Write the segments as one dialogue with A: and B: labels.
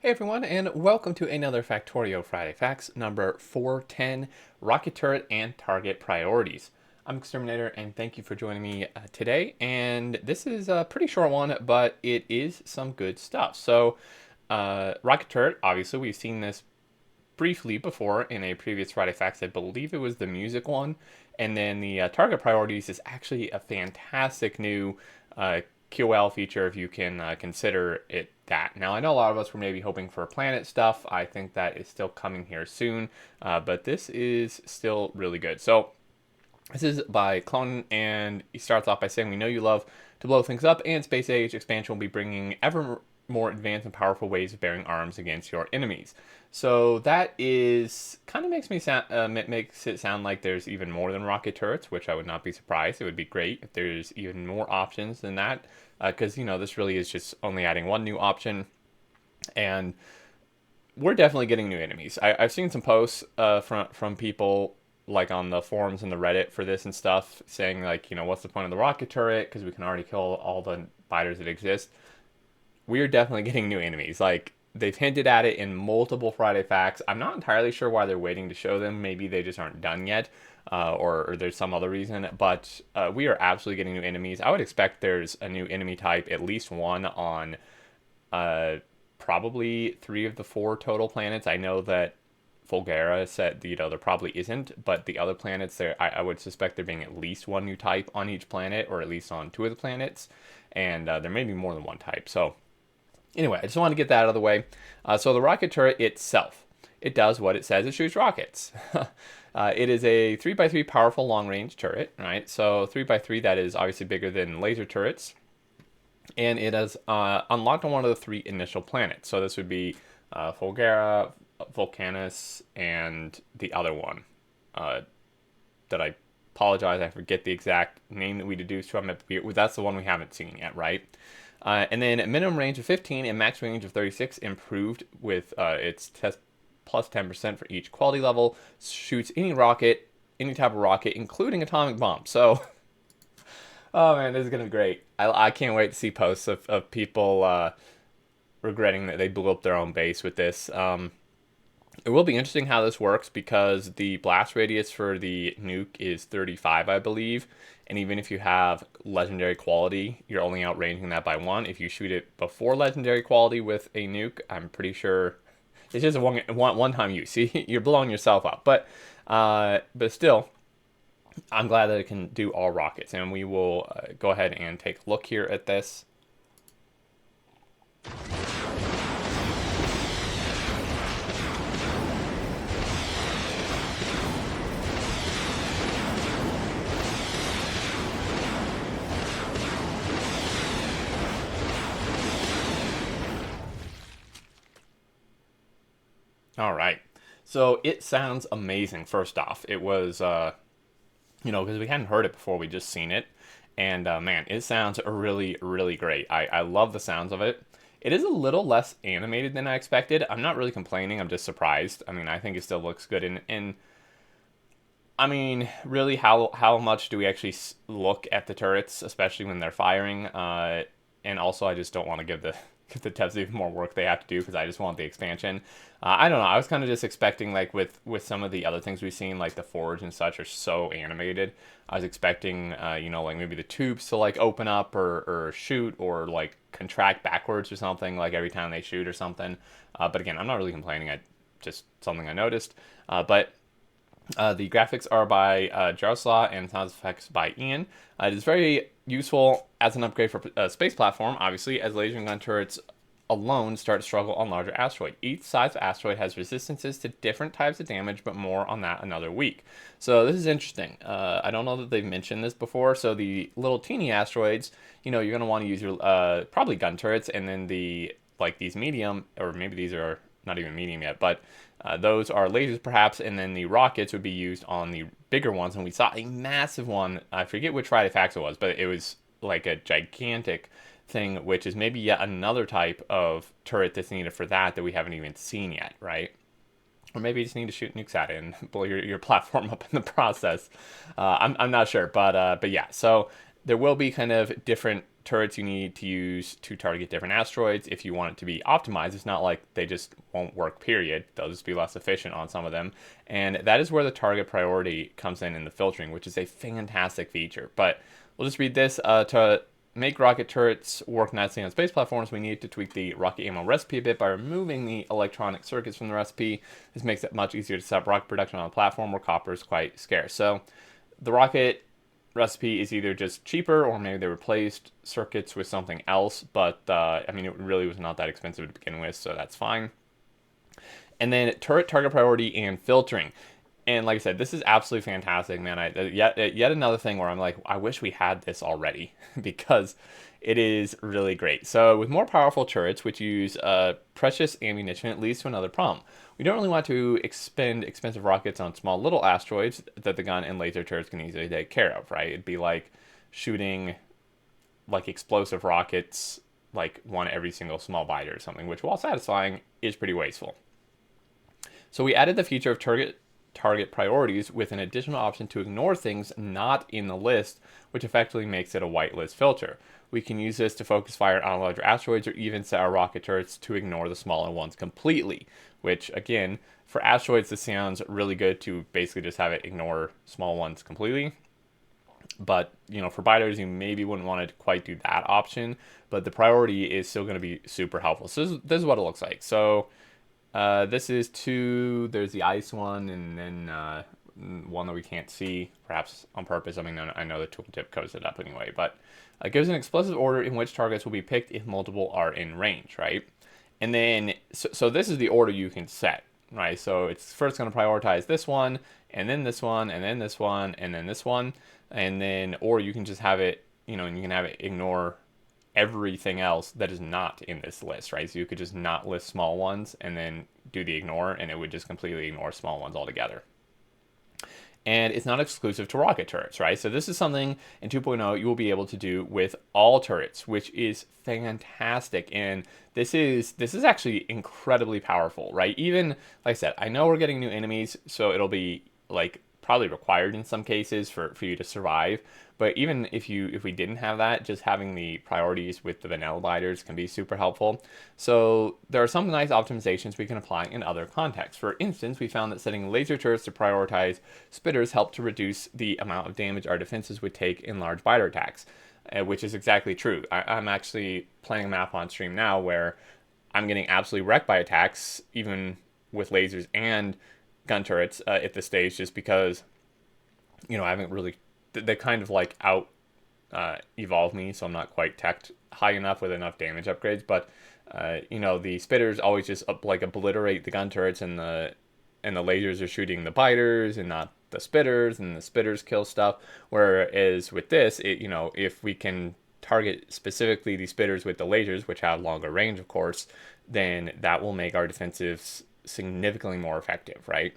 A: Hey everyone, and welcome to another Factorio Friday Facts, number 410, Rocket Turret and Target Priorities. I'm Exterminator, and thank you for joining me today. And this is a pretty short one, but it is some good stuff. Rocket Turret, obviously, we've seen this briefly before in a previous Friday Facts. I believe it was the music one. And then the Target Priorities is actually a fantastic new QL feature if you can consider it that. Now, I know a lot of us were maybe hoping for planet stuff. I think that is still coming here soon, but this is still really good. So, this is by Clone, and he starts off by saying, "We know you love to blow things up, and Space Age expansion will be bringing ever more advanced and powerful ways of bearing arms against your enemies." So that is kind of makes it sound like there's even more than rocket turrets, which I would not be surprised. It would be great if there's even more options than that, because this really is just only adding one new option, and we're definitely getting new enemies. I've seen some posts from people like on the forums and the Reddit for this and stuff, saying like, what's the point of the rocket turret? Because we can already kill all the fighters that exist. We're definitely getting new enemies. Like they've hinted at it in multiple Friday Facts. I'm not entirely sure why they're waiting to show them. Maybe they just aren't done yet, or there's some other reason. But we are absolutely getting new enemies. I would expect there's a new enemy type, at least one on uh, probably 3 of the 4 total planets. I know that Fulgara said, there probably isn't, but the other planets, I would suspect there being at least one new type on each planet, or at least on 2 of the planets, and there may be more than one type. So, anyway, I just want to get that out of the way. So, the rocket turret itself, it does what it says. It shoots rockets. It is a 3x3 powerful long range turret, right? So, 3x3, that is obviously bigger than laser turrets, and it has unlocked on one of the 3 initial planets. So, this would be Fulgara, Volcanus, and the other one that I apologize, I forget the exact name that we deduced from it. That's the one we haven't seen yet, right? And then minimum range of 15 and max range of 36 improved with its test plus 10% for each quality level. Shoots any rocket, any type of rocket, including atomic bomb. So, oh man, this is gonna be great. I can't wait to see posts of people regretting that they blew up their own base with this. It will be interesting how this works because the blast radius for the nuke is 35, I believe. And even if you have legendary quality, you're only outranging that by 1. If you shoot it before legendary quality with a nuke, I'm pretty sure it's just a one-time use. See, you're blowing yourself up. But still, I'm glad that it can do all rockets. And we will go ahead and take a look here at this. All right. So it sounds amazing. First off, it was, because we hadn't heard it before, we just seen it, and man, it sounds really, really great. I love the sounds of it. It is a little less animated than I expected. I'm not really complaining. I'm just surprised. I mean, I think it still looks good, and I mean, really, how much do we actually look at the turrets, especially when they're firing? And also, I just don't want to give the give the devs even more work they have to do because I just want the expansion. I don't know. I was kind of just expecting like with some of the other things we've seen, like the forge and such, are so animated. I was expecting, like maybe the tubes to like open up or shoot or like contract backwards or something like every time they shoot or something. But again, I'm not really complaining. I just something I noticed. But the graphics are by Jaroslaw and sound effects by Ian. It is very useful as an upgrade for a space platform, obviously, as laser gun turrets alone start to struggle on larger asteroid. Each size of asteroid has resistances to different types of damage, but more on that another week. So this is interesting. I don't know that they've mentioned this before. So the little teeny asteroids, you're going to want to use your probably gun turrets, and then the like these medium, or maybe these are not even medium yet, but those are lasers perhaps, and then the rockets would be used on the bigger ones. And we saw a massive one. I forget which Friday Facts it was, but it was like a gigantic thing, which is maybe yet another type of turret that's needed for that we haven't even seen yet, right? Or maybe you just need to shoot nukes at it and blow your platform up in the process. I'm not sure, but yeah. So there will be kind of different turrets you need to use to target different asteroids if you want it to be optimized. It's not like they just won't work, period. They'll just be less efficient on some of them. And that is where the target priority comes in the filtering, which is a fantastic feature. But we'll just read this. To make rocket turrets work nicely on space platforms, we need to tweak the rocket ammo recipe a bit by removing the electronic circuits from the recipe. This makes it much easier to set up rocket production on a platform where copper is quite scarce. So the rocket recipe is either just cheaper or maybe they replaced circuits with something else, but I mean, it really was not that expensive to begin with, so that's fine. And then turret target priority and filtering. And like I said, this is absolutely fantastic, man. Yet another thing where I'm like, I wish we had this already because it is really great. So with more powerful turrets, which use precious ammunition, it leads to another problem. We don't really want to expend expensive rockets on small little asteroids that the gun and laser turrets can easily take care of, right? It'd be like shooting like explosive rockets, like one every single small biter or something, which while satisfying is pretty wasteful. So we added the feature of target priorities with an additional option to ignore things not in the list, which effectively makes it a whitelist filter. We can use this to focus fire on larger asteroids or even set our rocket turrets to ignore the smaller ones completely, which again, for asteroids, this sounds really good to basically just have it ignore small ones completely. But, you know, for biters, you maybe wouldn't want to quite do that option, but the priority is still going to be super helpful. So this is what it looks like. So this is two, there's the ice one, and then one that we can't see, perhaps on purpose. I mean, I know the tooltip covers it up anyway, but it gives an explicit order in which targets will be picked if multiple are in range, right? And then, so this is the order you can set, right? So it's first going to prioritize this one, and then this one, and then this one, and then this one, and then, or you can just have it, you know, and you can have it ignore everything else that is not in this list, right? So you could just not list small ones and then do the ignore, and it would just completely ignore small ones altogether. And it's not exclusive to rocket turrets, right? So this is something in 2.0 you will be able to do with all turrets, which is fantastic. And this is actually incredibly powerful, right? Even, like I said, I know we're getting new enemies, so it'll be like probably required in some cases for you to survive. But even if we didn't have that, just having the priorities with the vanilla gliders can be super helpful. So there are some nice optimizations we can apply in other contexts. For instance, we found that setting laser turrets to prioritize spitters helped to reduce the amount of damage our defenses would take in large biter attacks, which is exactly true. I'm actually playing a map on stream now where I'm getting absolutely wrecked by attacks, even with lasers and gun turrets at this stage, just because, you know, I haven't really, they kind of like out evolve me, so I'm not quite teched high enough with enough damage upgrades. But you know, the spitters always just like obliterate the gun turrets, and the lasers are shooting the biters and not the spitters, and the spitters kill stuff. Whereas with this, you know, if we can target specifically the spitters with the lasers, which have longer range, of course, then that will make our defensives significantly more effective, right?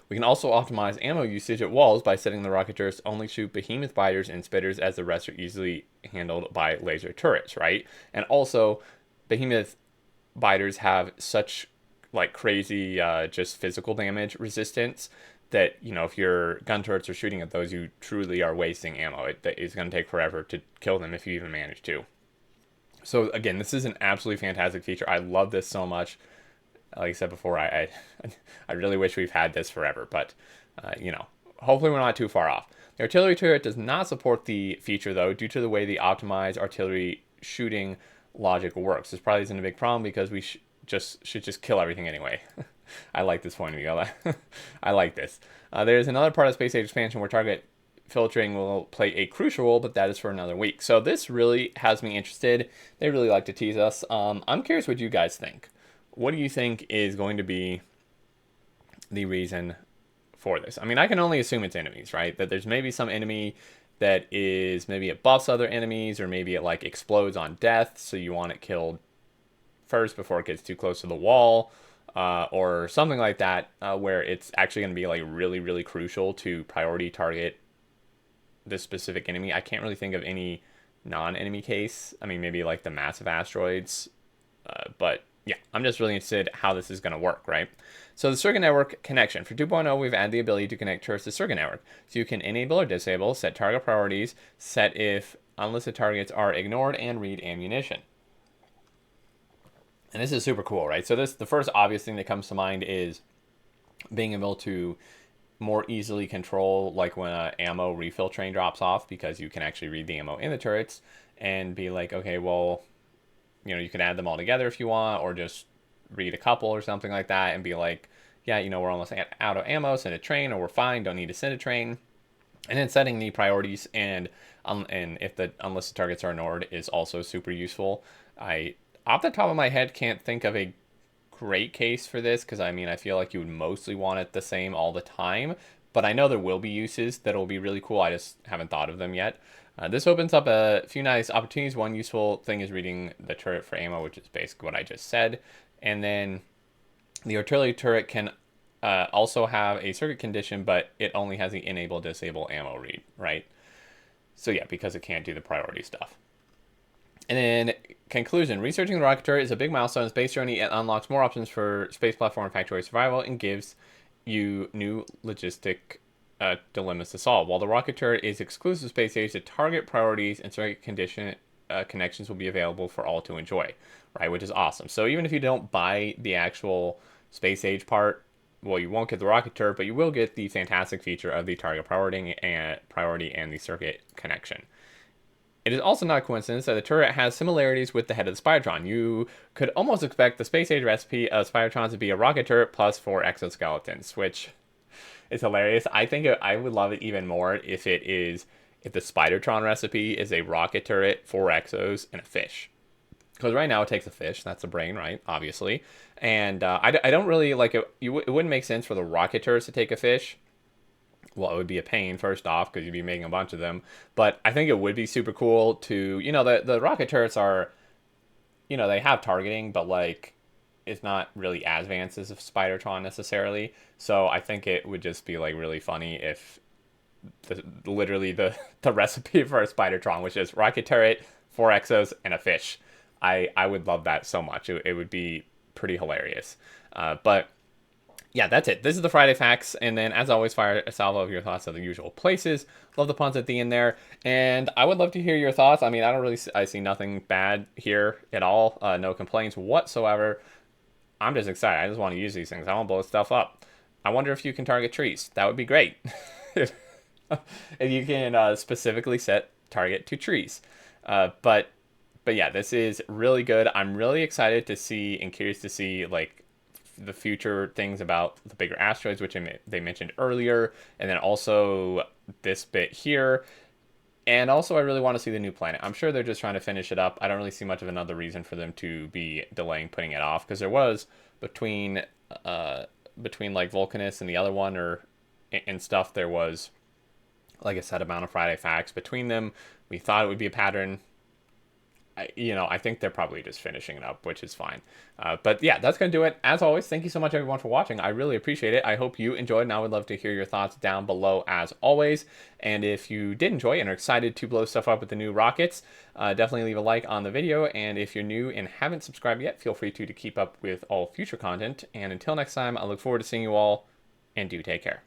A: We can also optimize ammo usage at walls by setting the rocket turrets to only shoot behemoth biters and spitters, as the rest are easily handled by laser turrets, right? And also, behemoth biters have such like crazy just physical damage resistance that, you know, if your gun turrets are shooting at those, you truly are wasting ammo. It is going to take forever to kill them if you even manage to. So again, this is an absolutely fantastic feature. I love this so much. Like I said before, I really wish we've had this forever, but you know, hopefully we're not too far off. The artillery turret does not support the feature though, due to the way the optimized artillery shooting logic works. This probably isn't a big problem because we should just kill everything anyway. I like this point of view. I like this. There's another part of Space Age expansion where target filtering will play a crucial role, but that is for another week. So this really has me interested. They really like to tease us. I'm curious what you guys think. What do you think is going to be the reason for this? I mean, I can only assume it's enemies, right? That there's maybe some enemy that is, maybe it buffs other enemies, or maybe it like explodes on death, so you want it killed first before it gets too close to the wall, or something like that, where it's actually going to be like really, really crucial to priority target this specific enemy. I can't really think of any non-enemy case. I mean, maybe like the massive asteroids, but yeah, I'm just really interested how this is going to work, right? So the circuit network connection. For 2.0, we've added the ability to connect turrets to circuit network. So you can enable or disable, set target priorities, set if unlisted targets are ignored and read ammunition. And this is super cool, right? So the first obvious thing that comes to mind is being able to more easily control like when a ammo refill train drops off, because you can actually read the ammo in the turrets and be like, okay, well, you can add them all together if you want, or just read a couple or something like that and be like, yeah, we're almost out of ammo, send a train, or we're fine, don't need to send a train. And then setting the priorities and if the unlisted targets are ignored is also super useful. I, off the top of my head, can't think of a great case for this, because I feel like you would mostly want it the same all the time, but I know there will be uses that'll be really cool. I just haven't thought of them yet. This opens up a few nice opportunities. One useful thing is reading the turret for ammo, which is basically what I just said. And then the artillery turret can also have a circuit condition, but it only has the enable disable ammo read, right? So yeah, because it can't do the priority stuff. And then conclusion, researching the rocket turret is a big milestone in space journey. It unlocks more options for space platform and Factorio survival and gives you new logistic dilemmas to solve. While the rocket turret is exclusive space age, the target priorities and circuit condition connections will be available for all to enjoy, right? Which is awesome. So even if you don't buy the actual space age part, well, you won't get the rocket turret, but you will get the fantastic feature of the target priority and the circuit connection. It is also not a coincidence that the turret has similarities with the head of the Spidertron. You could almost expect the space age recipe of Spidertron to be a rocket turret plus 4 exoskeletons, which is hilarious. I think I would love it even more if the Spidertron recipe is a rocket turret, 4 exos, and a fish. Because right now it takes a fish, that's the brain, right? Obviously. And I don't really like it. It wouldn't make sense for the rocket turrets to take a fish. Well, it would be a pain, first off, because you'd be making a bunch of them. But I think it would be super cool to, the rocket turrets are, they have targeting, but like, it's not really as advanced as a Spidertron necessarily. So I think it would just be like really funny if literally the recipe for a Spidertron was just rocket turret, 4 exos, and a fish. I would love that so much. It would be pretty hilarious. But yeah, that's it. This is the Friday Facts. And then, as always, fire a salvo of your thoughts at the usual places. Love the puns at the end there. And I would love to hear your thoughts. I see nothing bad here at all. No complaints whatsoever. I'm just excited. I just want to use these things. I want to blow stuff up. I wonder if you can target trees. That would be great. if you can specifically set target to trees. But yeah, this is really good. I'm really excited to see and curious to see like the future things about the bigger asteroids, which they mentioned earlier, and then also this bit here. And also, I really want to see the new planet. I'm sure they're just trying to finish it up. I don't really see much of another reason for them to be delaying putting it off, because there was between like Vulcanus and the other one and stuff, there was like a set amount of Friday Facts between them. We thought it would be a pattern. I think they're probably just finishing it up, which is fine. But yeah, that's going to do it. As always, thank you so much, everyone, for watching. I really appreciate it. I hope you enjoyed, and I would love to hear your thoughts down below, as always. And if you did enjoy and are excited to blow stuff up with the new rockets, definitely leave a like on the video. And if you're new and haven't subscribed yet, feel free to keep up with all future content. And until next time, I look forward to seeing you all, and do take care.